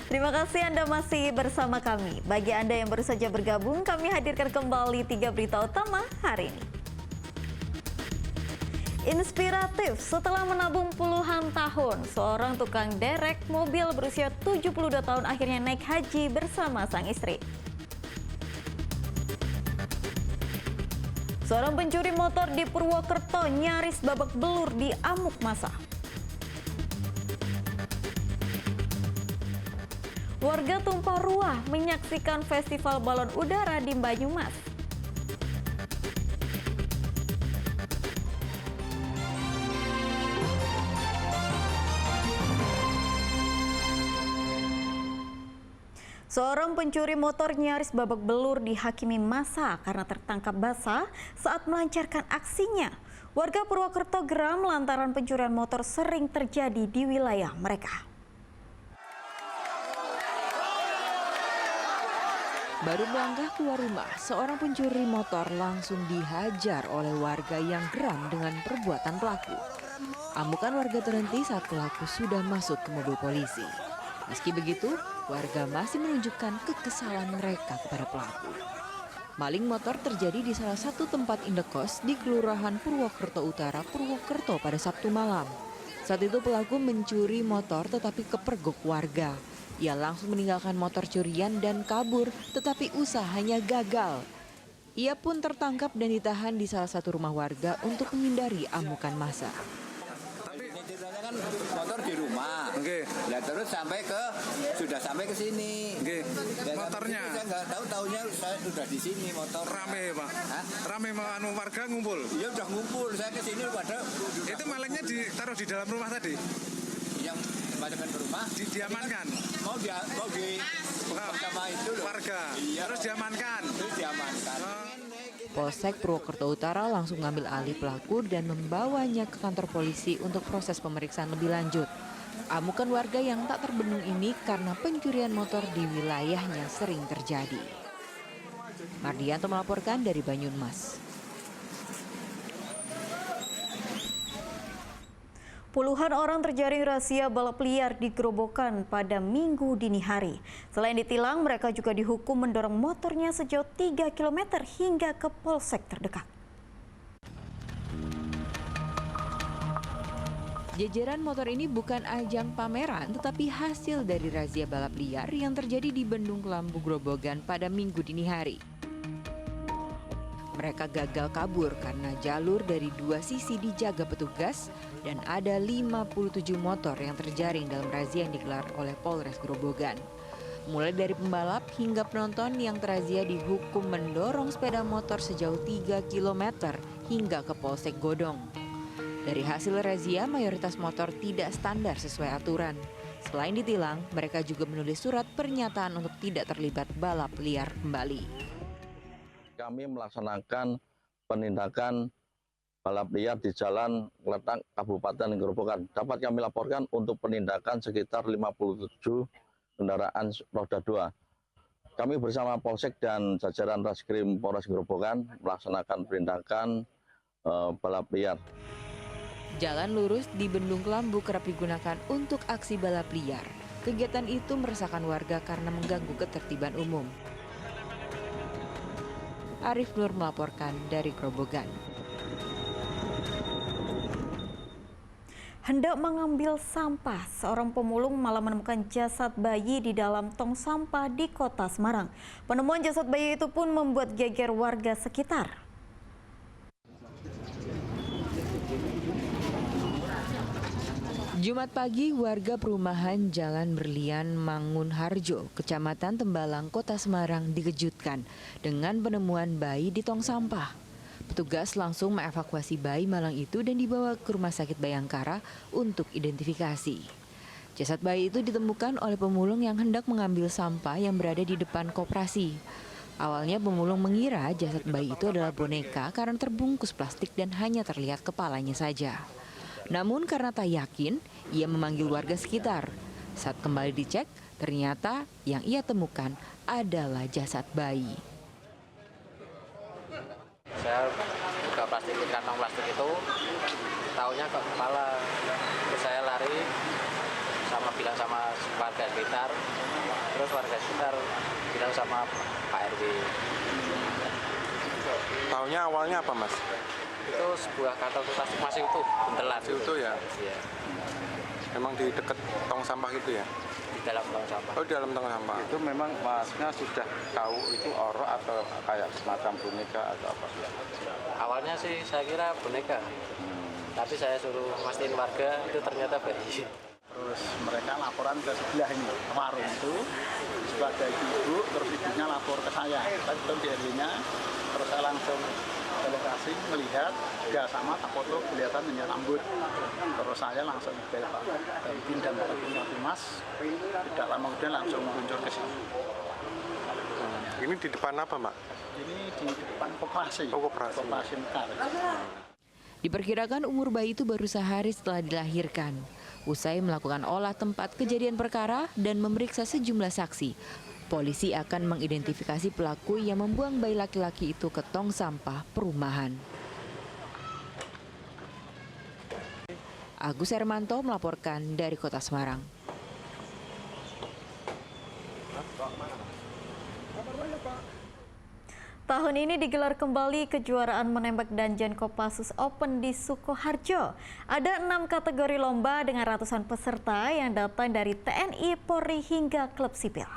Terima kasih Anda masih bersama kami. Bagi Anda yang baru saja bergabung, kami hadirkan kembali 3 berita utama hari ini. Inspiratif, setelah menabung puluhan tahun, seorang tukang derek mobil berusia 72 tahun akhirnya naik haji bersama sang istri. Seorang pencuri motor di Purwokerto nyaris babak belur di amuk massa. Warga tumpah ruah menyaksikan festival balon udara di Banyumas. Seorang pencuri motor nyaris babak belur dihakimi massa karena tertangkap basah saat melancarkan aksinya. Warga Purwokerto geram lantaran pencurian motor sering terjadi di wilayah mereka. Baru melangkah keluar rumah, seorang pencuri motor langsung dihajar oleh warga yang geram dengan perbuatan pelaku. Amukan warga terhenti saat pelaku sudah masuk ke mobil polisi. Meski begitu, warga masih menunjukkan kekesalan mereka kepada pelaku. Maling motor terjadi di salah satu tempat indekos di Kelurahan Purwokerto Utara, Purwokerto pada Sabtu malam. Saat itu pelaku mencuri motor tetapi kepergok warga. Ia langsung meninggalkan motor curian dan kabur, tetapi usahanya gagal. Ia pun tertangkap dan ditahan di salah satu rumah warga untuk menghindari amukan massa. Ceritanya kan motor di rumah, ya terus sudah sampai ke sini. Motornya? Saya nggak tahunya saya sudah di sini motor. Rame Pak? Hah? Rame warga ngumpul? Iya udah ngumpul, saya ke sini pada. Itu malingnya ditaruh di dalam rumah tadi? Yang masukkan ke rumah? Diamankan? Mau di sama itu loh. Warga? Iya. Terus diamankan? Terus diamankan. Polsek Purwokerto Utara langsung mengambil alih pelaku dan membawanya ke kantor polisi untuk proses pemeriksaan lebih lanjut. Amukan warga yang tak terbendung ini karena pencurian motor di wilayahnya sering terjadi. Mardianto melaporkan dari Banyumas. Puluhan orang terjaring razia balap liar di Gerobokan pada Minggu dini hari. Selain ditilang, mereka juga dihukum mendorong motornya sejauh 3 km hingga ke polsek terdekat. Jajaran motor ini bukan ajang pameran, tetapi hasil dari razia balap liar yang terjadi di Bendung Kelambu Grobogan pada Minggu dini hari. Mereka gagal kabur karena jalur dari 2 sisi dijaga petugas dan ada 57 motor yang terjaring dalam razia yang digelar oleh Polres Grobogan. Mulai dari pembalap hingga penonton yang terazia dihukum mendorong sepeda motor sejauh 3 km hingga ke Polsek Godong. Dari hasil razia, mayoritas motor tidak standar sesuai aturan. Selain ditilang, mereka juga menulis surat pernyataan untuk tidak terlibat balap liar kembali. Kami melaksanakan penindakan balap liar di Jalan Kletak, Kabupaten Gerobokan. Dapat kami laporkan untuk penindakan sekitar 57 kendaraan roda 2. Kami bersama Polsek dan jajaran Reskrim Polres Gerobokan melaksanakan penindakan balap liar. Jalan lurus di Bendung Kelambu kerap digunakan untuk aksi balap liar. Kegiatan itu meresahkan warga karena mengganggu ketertiban umum. Arif Nur melaporkan dari Grobogan. Hendak mengambil sampah, seorang pemulung malah menemukan jasad bayi di dalam tong sampah di Kota Semarang. Penemuan jasad bayi itu pun membuat geger warga sekitar. Jumat pagi, warga perumahan Jalan Berlian Mangunharjo, Kecamatan Tembalang, Kota Semarang dikejutkan dengan penemuan bayi di tong sampah. Petugas langsung mengevakuasi bayi malang itu dan dibawa ke Rumah Sakit Bayangkara untuk identifikasi. Jasad bayi itu ditemukan oleh pemulung yang hendak mengambil sampah yang berada di depan koperasi. Awalnya pemulung mengira jasad bayi itu adalah boneka karena terbungkus plastik dan hanya terlihat kepalanya saja. Namun karena tak yakin, ia memanggil warga sekitar. Saat kembali dicek, ternyata yang ia temukan adalah jasad bayi. Saya buka kantong plastik itu, taunya ke kepala. Terus saya lari, bilang sama warga sekitar, terus warga sekitar bilang sama Pak RW. Tahunya awalnya apa, Mas? Itu sebuah kantong plastik masih utuh, buntelan. Masih utuh ya? Iya, Memang di dekat tong sampah gitu ya? di dalam tong sampah. Oh, di dalam tong sampah. Itu memang masnya sudah tahu itu oro atau kayak semacam boneka atau apa? Awalnya sih saya kira boneka, tapi saya suruh mastiin warga itu ternyata bayi. Terus mereka laporan ke sebelah ini, warung itu sebagai ibu, terus ibunya lapor ke saya. Saya ketemu di RW-nya, terus saya langsung ke lokasi melihat, ya sama tak foto kelihatan ini rambut. Terus saya langsung ke Pak Dampin dan Pak Mas, tidak lama kemudian langsung meluncur ke sini. Ini di depan apa, Mbak? Ini di depan koperasi, Oh, koperasi. koperasi Mekar. Diperkirakan umur bayi itu baru sehari setelah dilahirkan. Usai melakukan olah tempat kejadian perkara dan memeriksa sejumlah saksi, polisi akan mengidentifikasi pelaku yang membuang bayi laki-laki itu ke tong sampah perumahan. Agus Hermanto melaporkan dari Kota Semarang. Tahun ini digelar kembali kejuaraan menembak Danjen Kopassus Open di Sukoharjo. Ada 6 kategori lomba dengan ratusan peserta yang datang dari TNI, Polri hingga klub sipil.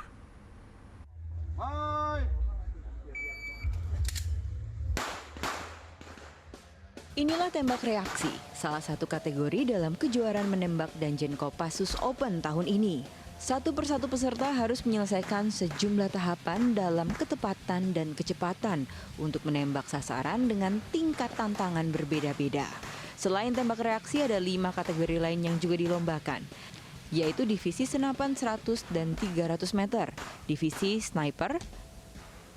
Inilah tembak reaksi, salah satu kategori dalam kejuaraan menembak Danjen Kopassus Open tahun ini. Satu persatu peserta harus menyelesaikan sejumlah tahapan dalam ketepatan dan kecepatan untuk menembak sasaran dengan tingkat tantangan berbeda-beda. Selain tembak reaksi, ada 5 kategori lain yang juga dilombakan, yaitu divisi senapan 100 dan 300 meter, divisi sniper,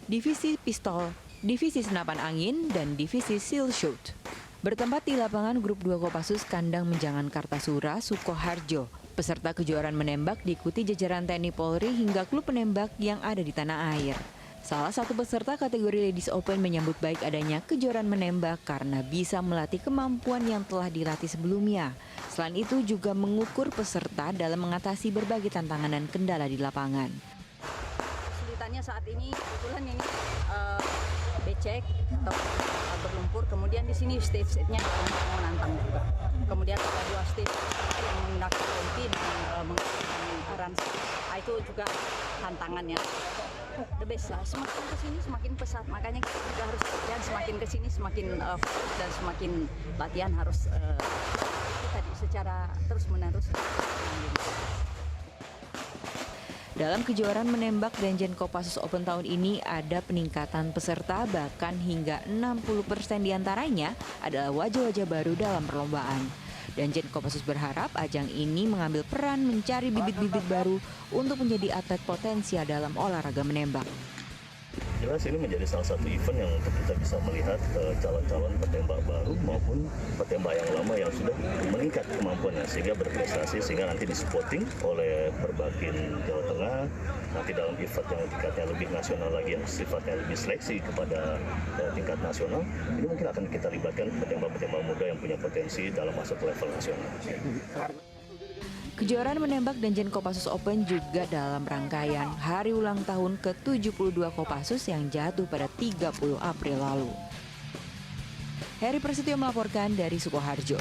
divisi pistol, divisi senapan angin, dan divisi seal shoot. Bertempat di lapangan Grup 2 Kopassus Kandang Menjangan Kartasura, Sukoharjo. Peserta kejuaraan menembak diikuti jajaran TNI Polri hingga klub penembak yang ada di tanah air. Salah satu peserta kategori Ladies Open menyambut baik adanya kejuaraan menembak karena bisa melatih kemampuan yang telah dilatih sebelumnya. Selain itu juga mengukur peserta dalam mengatasi berbagai tantangan dan kendala di lapangan. Kesulitannya saat ini kebetulan ini becek atau berlumpur, kemudian di sini stage-nya yang menantang juga. Kemudian ada 2 stage yang menggunakan rompi dan menggunakan aranse. Itu juga tantangannya. The best lah, semakin kesini semakin pesat, makanya kita juga harus latihan semakin kesini semakin fokus dan semakin latihan harus tadi secara terus-menerus. Dalam kejuaraan menembak Danjen Kopassus Open tahun ini ada peningkatan peserta, bahkan hingga 60% diantaranya adalah wajah-wajah baru dalam perlombaan. Danjen Kopassus berharap ajang ini mengambil peran mencari bibit-bibit baru untuk menjadi atlet potensial dalam olahraga menembak. Jelas ini menjadi salah satu event yang untuk kita bisa melihat calon-calon petembak baru maupun petembak yang lama yang sudah meningkat kemampuannya sehingga berprestasi, sehingga nanti dispotting oleh Perbakin Jawa Tengah, nanti dalam event yang tingkatnya lebih nasional lagi yang sifatnya lebih seleksi kepada tingkat nasional, ini mungkin akan kita libatkan petembak-petembak muda yang punya potensi dalam masuk ke level nasional. Kejuaraan menembak Danjen Kopassus Open juga dalam rangkaian hari ulang tahun ke-72 Kopassus yang jatuh pada 30 April lalu. Heri Prasetyo melaporkan dari Sukoharjo.